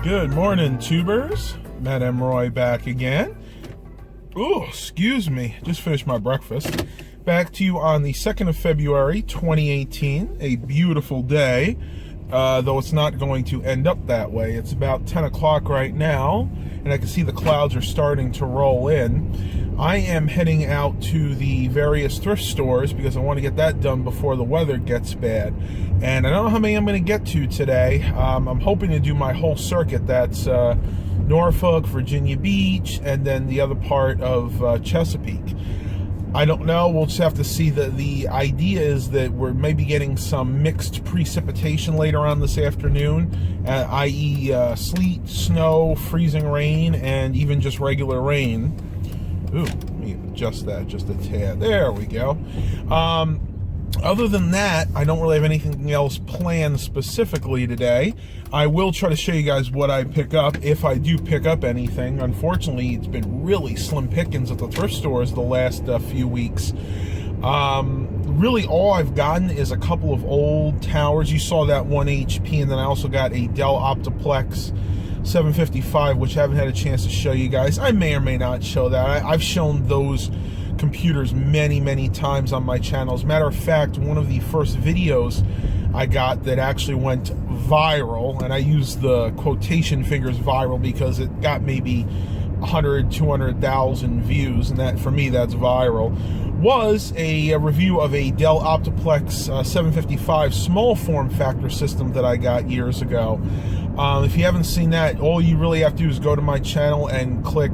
Good morning, tubers. Matt Emroy back again. Oh, excuse me. Just finished my breakfast. Back to you on the 2nd of February, 2018. A beautiful day, though it's not going to end up that way. It's about 10 o'clock right now, and I can see the clouds are starting to roll in. I am heading out to the various thrift stores because I want to get that done before the weather gets bad. And I don't know how many I'm going to get to today. I'm hoping to do my whole circuit. That's Norfolk, Virginia Beach, and then the other part of Chesapeake. I don't know. We'll just have to see. The idea is that we're maybe getting some mixed precipitation later on this afternoon, i.e. Sleet, snow, freezing rain, and even just regular rain. Ooh, let me adjust that just a tad. There we go. Other than that, I don't really have anything else planned specifically today. I will try to show you guys what I pick up, if I do pick up anything. Unfortunately, it's been really slim pickings at the thrift stores the last few weeks. Really, all I've gotten is a couple of old towers. You saw that 1 HP, and then I also got a Dell Optiplex 755, which I haven't had a chance to show you guys. I may or may not show that. I've shown those computers many times on my channel. As a matter of fact, one of the first videos I got that actually went viral, and I use the quotation fingers viral because it got maybe 100, 200,000 views, and that, for me, that's viral, was a review of a Dell Optiplex 755 small form factor system that I got years ago. If you haven't seen that, all you really have to do is go to my channel and click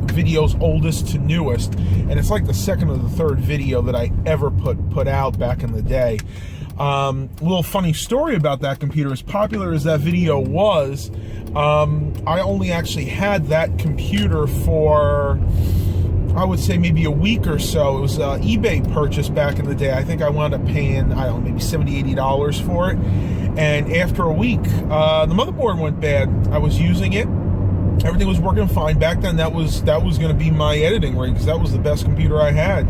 videos oldest to newest, and it's like the second or the third video that I ever put out back in the day. Little funny story about that computer. As popular as that video was, I only actually had that computer for, I would say, maybe a week or so. It was an eBay purchase back in the day. I think I wound up paying, I don't know, maybe $70, $80 for it. And after a week, the motherboard went bad. I was using it. Everything was working fine. Back then, that was going to be my editing rig, because that was the best computer I had.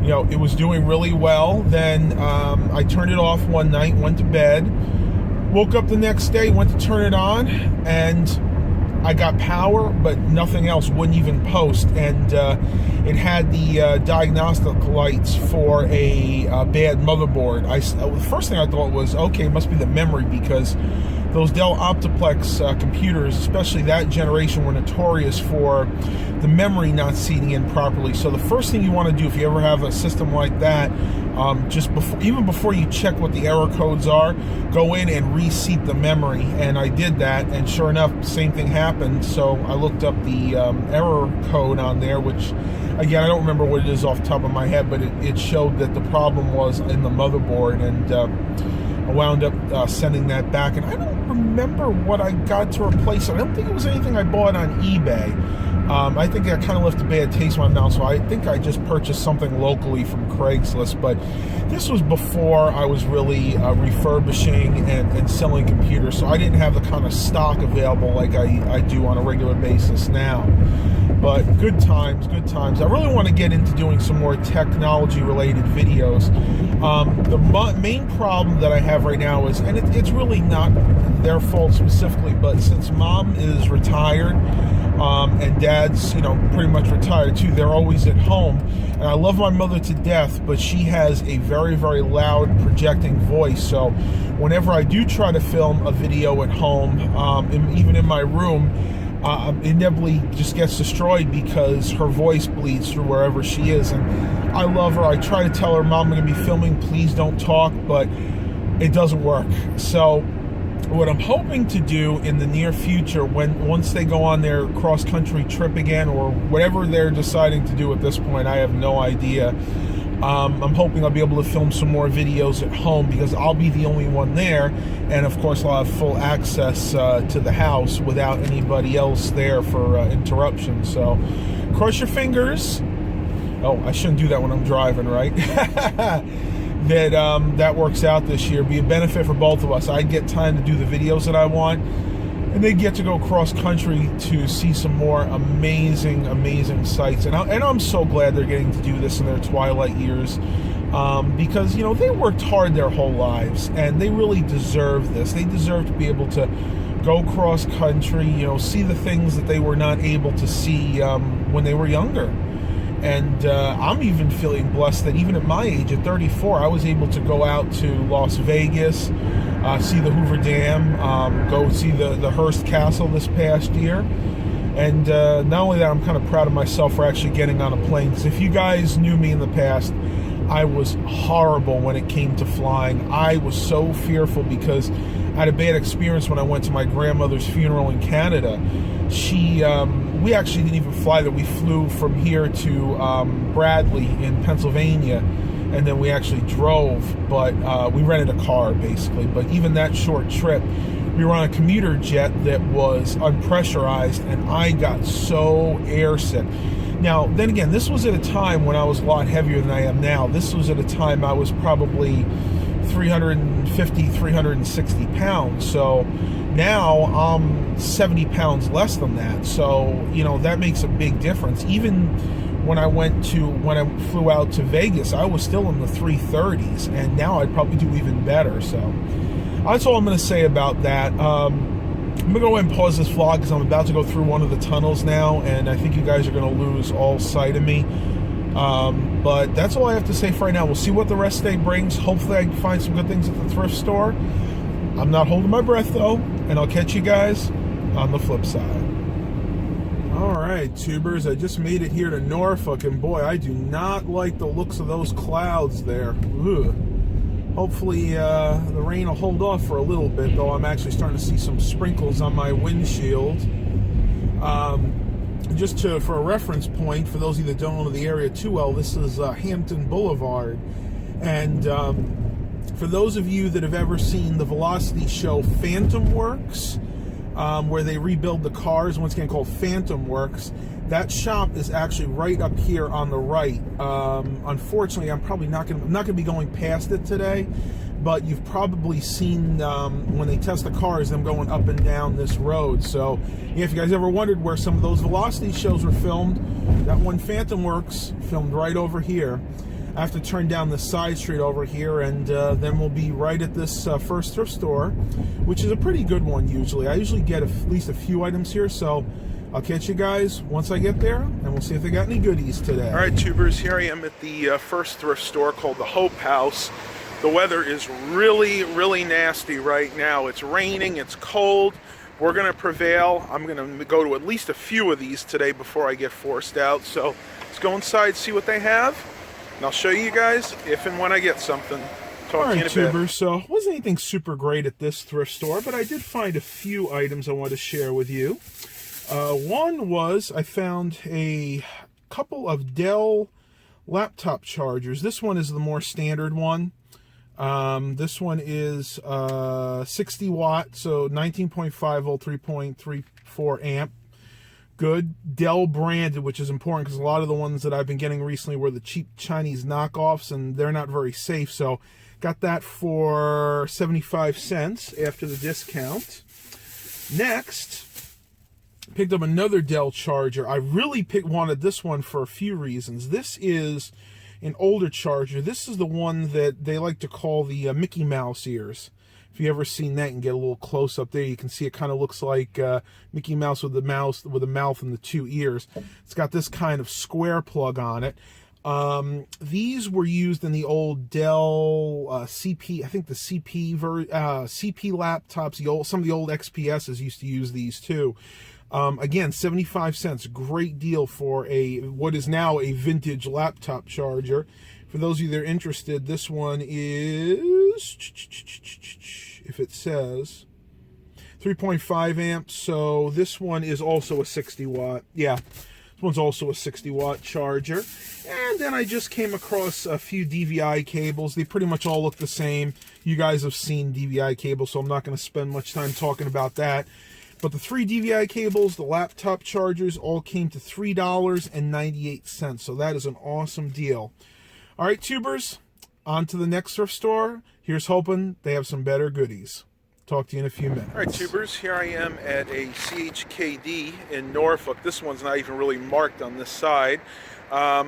You know, it was doing really well. Then I turned it off one night, went to bed, woke up the next day, went to turn it on, and I got power, but nothing else, wouldn't even post. And it had the diagnostic lights for a bad motherboard. The first thing I thought was, okay, it must be the memory, because those Dell Optiplex computers, especially that generation, were notorious for the memory not seating in properly. So the first thing you want to do if you ever have a system like that, even before you check what the error codes are, go in and reseat the memory. And I did that, and sure enough, the same thing happened. So I looked up the error code on there, which, again, I don't remember what it is off the top of my head, but it showed that the problem was in the motherboard, and I wound up sending that back. And I don't remember what I got to replace it. I don't think it was anything I bought on eBay. I think that kind of left a bad taste in my mouth, so I think I just purchased something locally from Craigslist. But this was before I was really refurbishing and selling computers, so I didn't have the kind of stock available like I do on a regular basis now. But good times, good times. I really want to get into doing some more technology-related videos. The main problem that I have right now is, and it's really not their fault specifically, but since Mom is retired, and Dad's, pretty much retired too, they're always at home. And I love my mother to death, but she has a very loud projecting voice. So whenever I do try to film a video at home, even in my room, inevitably just gets destroyed because her voice bleeds through wherever she is. And I love her. I try to tell her, Mom, I'm going to be filming, please don't talk, but it doesn't work. So what I'm hoping to do in the near future, once they go on their cross-country trip again, or whatever they're deciding to do at this point, I have no idea. I'm hoping I'll be able to film some more videos at home, because I'll be the only one there, and of course I'll have full access to the house without anybody else there for interruptions. So cross your fingers. Oh, I shouldn't do that when I'm driving, right? that works out this year. Be a benefit for both of us. I get time to do the videos that I want, and they get to go cross country to see some more amazing sights. And I'm so glad they're getting to do this in their twilight years, because they worked hard their whole lives, and they really deserve this. They deserve to be able to go cross country, you know, see the things that they were not able to see when they were younger. And I'm even feeling blessed that even at my age, at 34, I was able to go out to Las Vegas, see the Hoover Dam, go see the Hearst Castle this past year. And not only that, I'm kind of proud of myself for actually getting on a plane. Because if you guys knew me in the past, I was horrible when it came to flying. I was so fearful because I had a bad experience when I went to my grandmother's funeral in Canada. We actually didn't even fly there. We flew from here to Bradley in Pennsylvania, and then we actually drove, but we rented a car basically. But even that short trip, we were on a commuter jet that was unpressurized, and I got so airsick. Now, then again, this was at a time when I was a lot heavier than I am now. This was at a time I was probably 350, 360 pounds. So now I'm 70 pounds less than that. So, you know, that makes a big difference. Even when I flew out to Vegas, I was still in the 330s, and now I'd probably do even better. So that's all I'm going to say about that. I'm going to go ahead and pause this vlog because I'm about to go through one of the tunnels now, and I think you guys are going to lose all sight of me. But that's all I have to say for right now. We'll see what the rest of the day brings. Hopefully I can find some good things at the thrift store. I'm not holding my breath though, and I'll catch you guys on the flip side. Alright, tubers, I just made it here to Norfolk, and boy, I do not like the looks of those clouds there. Ugh. Hopefully the rain will hold off for a little bit, though I'm actually starting to see some sprinkles on my windshield. Just for a reference point, for those of you that don't know the area too well, this is Hampton Boulevard. And for those of you that have ever seen the Velocity show Phantom Works, where they rebuild the cars, once again called Phantom Works, that shop is actually right up here on the right. Unfortunately, I'm probably not gonna be going past it today, but you've probably seen when they test the cars, them going up and down this road. So yeah, if you guys ever wondered where some of those Velocity shows were filmed, that one Phantom Works filmed right over here. I have to turn down the side street over here, and then we'll be right at this first thrift store, which is a pretty good one usually. I usually get at least a few items here, so I'll catch you guys once I get there, and we'll see if they got any goodies today. All right, tubers, here I am at the first thrift store called the Hope House. The weather is really, really nasty right now. It's raining, it's cold. We're going to prevail. I'm going to go to at least a few of these today before I get forced out. So let's go inside, see what they have, and I'll show you guys if and when I get something. Talk to you in a bit. Tubers, so it wasn't anything super great at this thrift store, but I did find a few items I want to share with you. One was I found a couple of Dell laptop chargers. This one is the more standard one. This one is 60 watt, so 19.5 volt, 3.34 amp. Good Dell branded, which is important because a lot of the ones that I've been getting recently were the cheap Chinese knockoffs, and they're not very safe. So got that for 75 cents after the discount. Next, picked up another Dell charger. I really wanted this one for a few reasons. This is an older charger. This is the one that they like to call the Mickey Mouse ears. If you ever seen that and get a little close up there, you can see it kind of looks like Mickey Mouse with the mouth and the two ears. It's got this kind of square plug on it. These were used in the old Dell CP, I think the CP laptops. Some of the old XPSs used to use these too. Again, 75 cents, great deal for what is now a vintage laptop charger. For those of you that are interested, this one is, if it says, 3.5 amps, so this one is also a 60 watt. Yeah, this one's also a 60 watt charger. And then I just came across a few DVI cables. They pretty much all look the same. You guys have seen DVI cables, so I'm not going to spend much time talking about that. But the 3 DVI cables, the laptop chargers, all came to $3.98. So that is an awesome deal. All right, tubers, on to the next thrift store. Here's hoping they have some better goodies. Talk to you in a few minutes. All right, tubers, here I am at a CHKD in Norfolk. This one's not even really marked on this side. I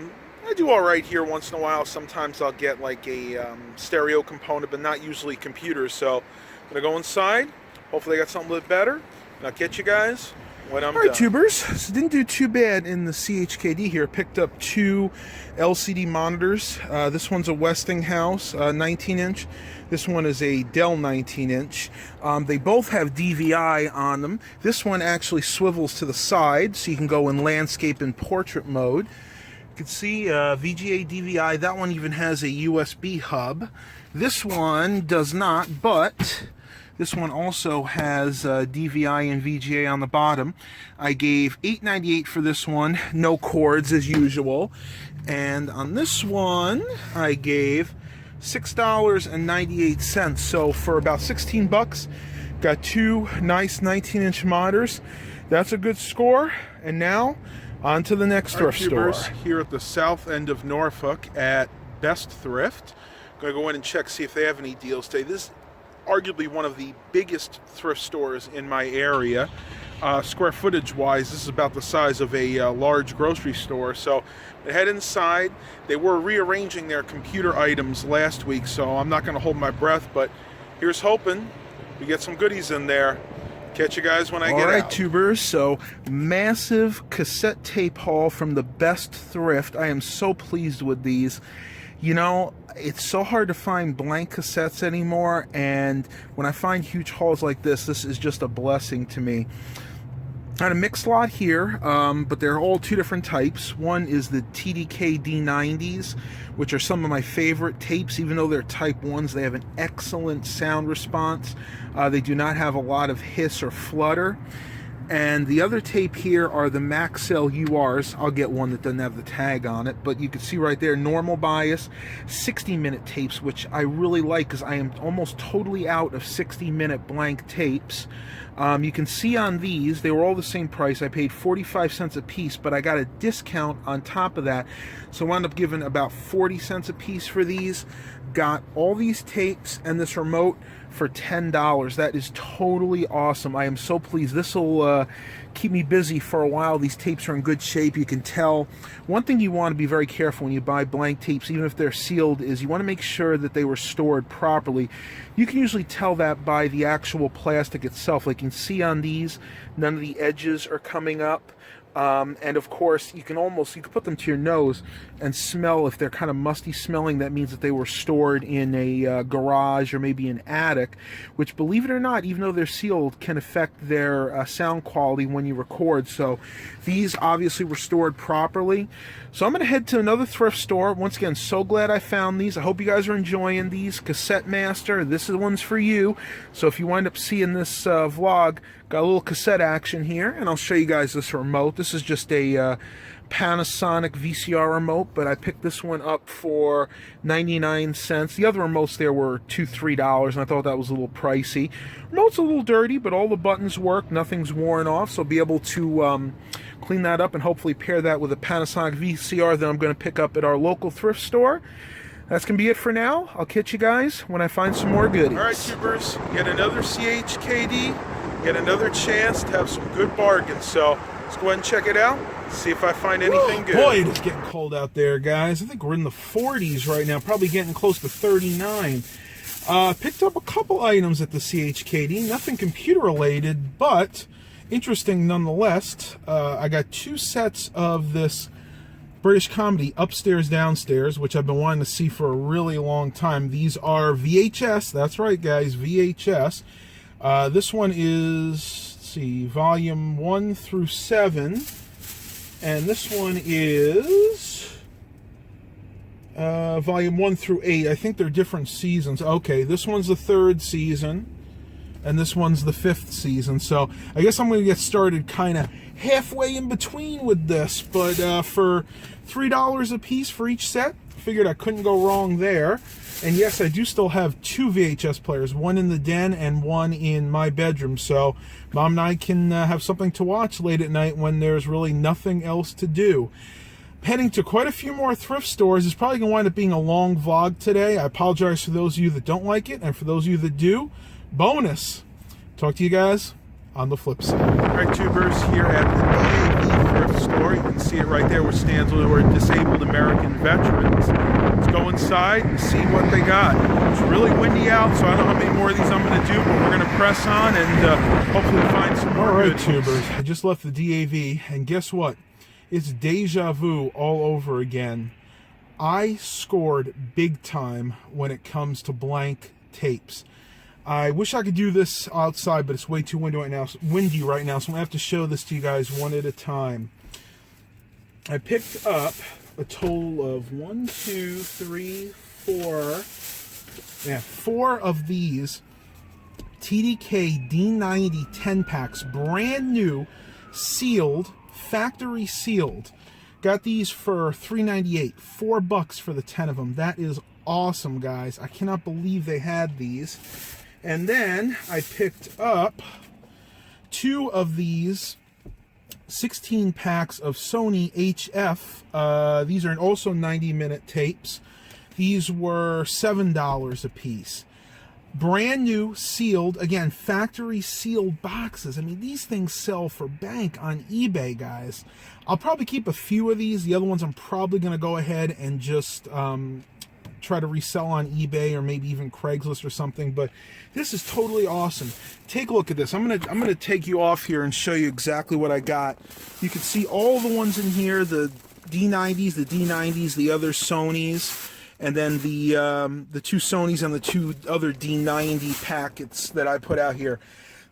do all right here once in a while. Sometimes I'll get like a stereo component, but not usually computers. So I'm going to go inside. Hopefully I got something a little better, and I'll catch you guys when I'm done. Alright, tubers, so didn't do too bad in the CHKD here. Picked up 2 LCD monitors. This one's a Westinghouse 19-inch. This one is a Dell 19-inch. They both have DVI on them. This one actually swivels to the side, so you can go in landscape and portrait mode. You can see VGA DVI. That one even has a USB hub. This one does not, but this one also has DVI and VGA on the bottom. I gave $8.98 for this one, no cords as usual. And on this one, I gave $6.98. So for about 16 bucks, got 2 nice 19-inch monitors. That's a good score. And now, on to the next thrift store. Here at the south end of Norfolk at Best Thrift. Going to go in and check, see if they have any deals today. This is arguably one of the biggest thrift stores in my area. Square footage wise, this is about the size of a large grocery store. So I head inside. They were rearranging their computer items last week, so I'm not going to hold my breath, but here's hoping we get some goodies in there. Catch you guys when I get out. Alright, tubers, so massive cassette tape haul from the Best Thrift. I am so pleased with these. You know, it's so hard to find blank cassettes anymore, and when I find huge hauls like this is just a blessing to me. I had a mixed lot here, but they're all 2 different types. One is the TDK D90s, which are some of my favorite tapes. Even though they're type 1s, they have an excellent sound response. They do not have a lot of hiss or flutter. And the other tape here are the Maxell URs. I'll get one that doesn't have the tag on it, but you can see right there, normal bias, 60-minute tapes, which I really like because I am almost totally out of 60-minute blank tapes. You can see on these, they were all the same price. I paid 45 cents a piece, but I got a discount on top of that. So I wound up giving about 40 cents a piece for these. Got all these tapes and this remote for $10. That is totally awesome. I am so pleased. This will keep me busy for a while. These tapes are in good shape. You can tell. One thing you want to be very careful when you buy blank tapes, even if they're sealed, is you want to make sure that they were stored properly. You can usually tell that by the actual plastic itself. Like you can see on these, none of the edges are coming up. And of course, you can put them to your nose and smell. If they're kind of musty smelling, that means that they were stored in a garage or maybe an attic, which, believe it or not, even though they're sealed, can affect their sound quality when you record. So these obviously were stored properly. So I'm going to head to another thrift store. Once again, so glad I found these. I hope you guys are enjoying these. Cassette Master, this is one's for you. So if you wind up seeing this vlog, got a little cassette action here, and I'll show you guys this remote. This is just a Panasonic VCR remote, but I picked this one up for 99 cents. The other remotes there were $2-3, and I thought that was a little pricey. Remote's a little dirty, but all the buttons work. Nothing's worn off, so I'll be able to clean that up and hopefully pair that with a Panasonic VCR that I'm going to pick up at our local thrift store. That's going to be it for now. I'll catch you guys when I find some more goodies. Alright, tubers, get another CHKD, get another chance to have some good bargains. So let's go ahead and check it out, see if I find anything good. Boy, it's getting cold out there, guys. I think we're in the 40s right now, probably getting close to 39. Picked up a couple items at the CHKD, nothing computer related, but interesting nonetheless. I got 2 sets of this British comedy, Upstairs, Downstairs, which I've been wanting to see for a really long time. These are VHS, that's right guys, VHS. This one is, let's see, volume 1 through 7, and this one is volume 1 through 8. I think they're different seasons. Okay, this one's the 3rd season, and this one's the 5th season. So I guess I'm going to get started kind of halfway in between with this, but for $3 a piece for each set, figured I couldn't go wrong there. And yes, I do still have 2 VHS players, one in the den and one in my bedroom, so Mom and I can have something to watch late at night when there's really nothing else to do. Heading to quite a few more thrift stores. It's probably going to wind up being a long vlog today. I apologize for those of you that don't like it, and for those of you that do, bonus. Talk to you guys on the flip side. All right, tubers, here at the DAV thrift store. You can see it right there, which stands for Disabled American Veterans. Let's go inside and see what they got. It's really windy out, so I don't know how many more of these I'm going to do, but we're going to press on and hopefully find some more. All right, tubers, I just left the DAV, and guess what? It's deja vu all over again. I scored big time when it comes to blank tapes. I wish I could do this outside, but it's way too windy right now, so I'm going to have to show this to you guys one at a time. I picked up a total of 4 of these TDK D90 10 packs, brand new, sealed, factory sealed. Got these for $3.98, $4 for the 10 of them. That is awesome, guys. I cannot believe they had these. And then I picked up 2 of these 16 packs of Sony HF. These are also 90-minute tapes. These were $7 a piece. Brand new, sealed, again, factory sealed boxes. I mean, these things sell for bank on eBay, guys. I'll probably keep a few of these. The other ones I'm probably going to go ahead and just try to resell on eBay or maybe even Craigslist or something. But this is totally awesome. Take a look at this. I'm gonna take you off here and show you exactly what I got. You can see all the ones in here: the D90s, the other Sonys, and then the 2 Sonys and the 2 other D90 packets that I put out here.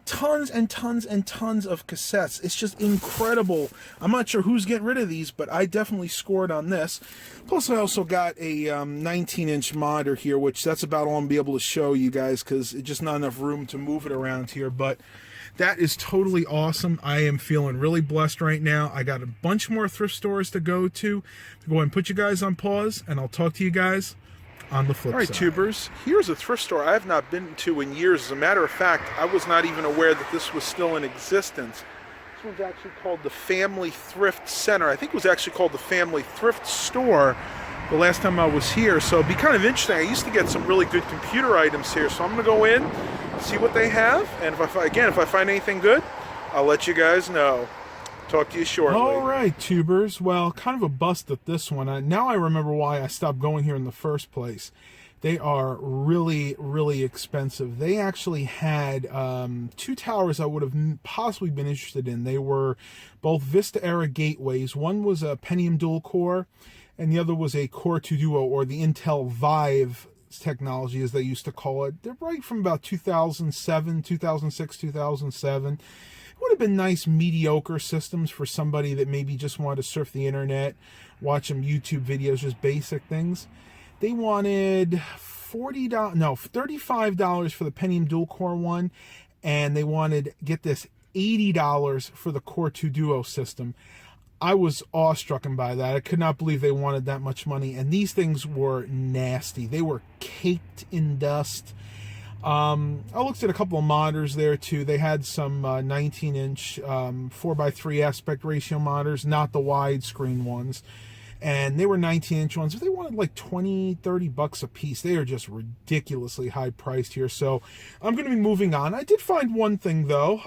Tons and tons and tons of cassettes. It's just incredible. I'm not sure who's getting rid of these, but I definitely scored on this. Plus, I also got a 19-inch monitor here, which that's about all I'm going to be able to show you guys because it's just not enough room to move it around here. But that is totally awesome. I am feeling really blessed right now. I got a bunch more thrift stores to go to. Go ahead and put you guys on pause, and I'll talk to you guys on the flip side. All right, tubers, here's a thrift store I have not been to in years. As a matter of fact, I was not even aware that this was still in existence. This one's actually called the Family Thrift Center. I think it was actually called the Family Thrift Store the last time I was here, so it'd be kind of interesting. I used to get some really good computer items here, so I'm going to go in, see what they have, and if I find anything good, I'll let you guys know. Talk to you shortly. All right, tubers. Well, kind of a bust at this one. Now I remember why I stopped going here in the first place. They are really, really expensive. They actually had 2 towers I would have possibly been interested in. They were both Vista-era gateways. One was a Pentium dual-core, and the other was a Core 2 Duo, or the Intel Vive technology, as they used to call it. They're right from about 2007, 2006, 2007. Would have been nice mediocre systems for somebody that maybe just wanted to surf the internet, watch some YouTube videos, just basic things. They wanted $35 for the Pentium dual core one, and they wanted, get this, $80 for the Core 2 Duo system. I was awestruck by that. I could not believe they wanted that much money, and these things were nasty. They were caked in dust. I looked at a couple of monitors there too. They had some 19-inch 4:3 aspect ratio monitors, not the widescreen ones, and they were 19-inch ones, but they wanted like $20-30 a piece. They are just ridiculously high priced here, so I'm going to be moving on. I did find one thing though.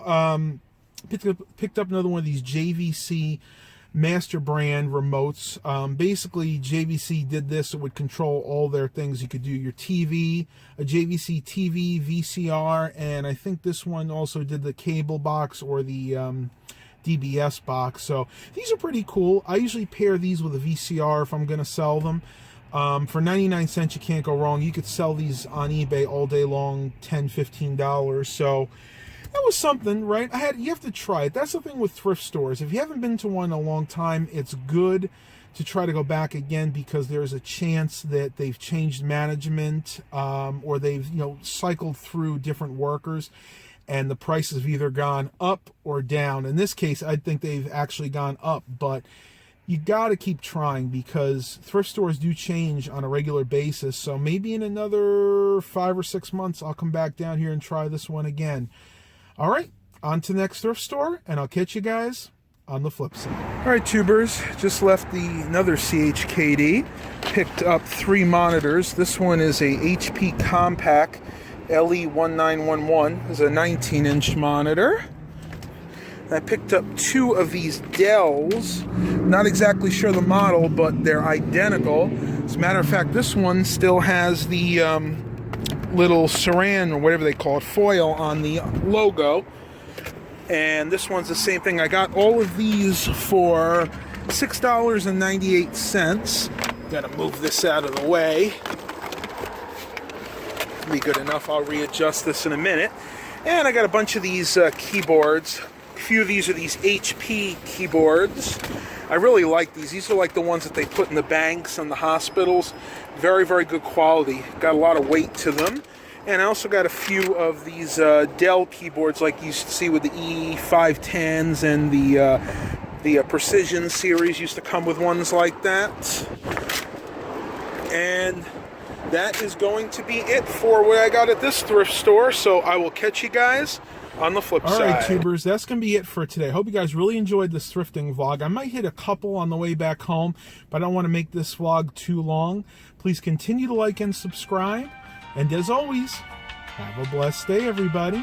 Picked up another one of these JVC master brand remotes. Basically, JVC did this. It would control all their things. You could do your TV, a JVC TV, VCR, and I think this one also did the cable box or the DBS box. So these are pretty cool. I usually pair these with a VCR if I'm going to sell them. For 99 cents, you can't go wrong. You could sell these on eBay all day long, $10, $15. So that was something, right? You have to try it. That's the thing with thrift stores. If you haven't been to one in a long time, it's good to try to go back again, because there's a chance that they've changed management, or they've cycled through different workers, and the prices have either gone up or down. In this case, I think they've actually gone up, but you got to keep trying, because thrift stores do change on a regular basis. So maybe in another 5 or 6 months, I'll come back down here and try this one again. All right, on to the next thrift store, and I'll catch you guys on the flip side. All right, tubers, just left another CHKD. Picked up 3 monitors. This one is a HP Compact LE1911. It's a 19-inch monitor. I picked up 2 of these Dells. Not exactly sure the model, but they're identical. As a matter of fact, this one still has the little saran, or whatever they call it, foil on the logo. And this one's the same thing. I got all of these for $6.98. Gotta move this out of the way. Be good enough. I'll readjust this in a minute. And I got a bunch of these keyboards. A few of these are these HP keyboards. I really like these. These are like the ones that they put in the banks and the hospitals. Very, very good quality. Got a lot of weight to them. And I also got a few of these Dell keyboards like you used to see with the E510s and the Precision series used to come with ones like that. And that is going to be it for what I got at this thrift store. So I will catch you guys on the flip side. All right, tubers, that's going to be it for today. Hope you guys really enjoyed this thrifting vlog. I might hit a couple on the way back home, but I don't want to make this vlog too long. Please continue to like and subscribe. And as always, have a blessed day, everybody.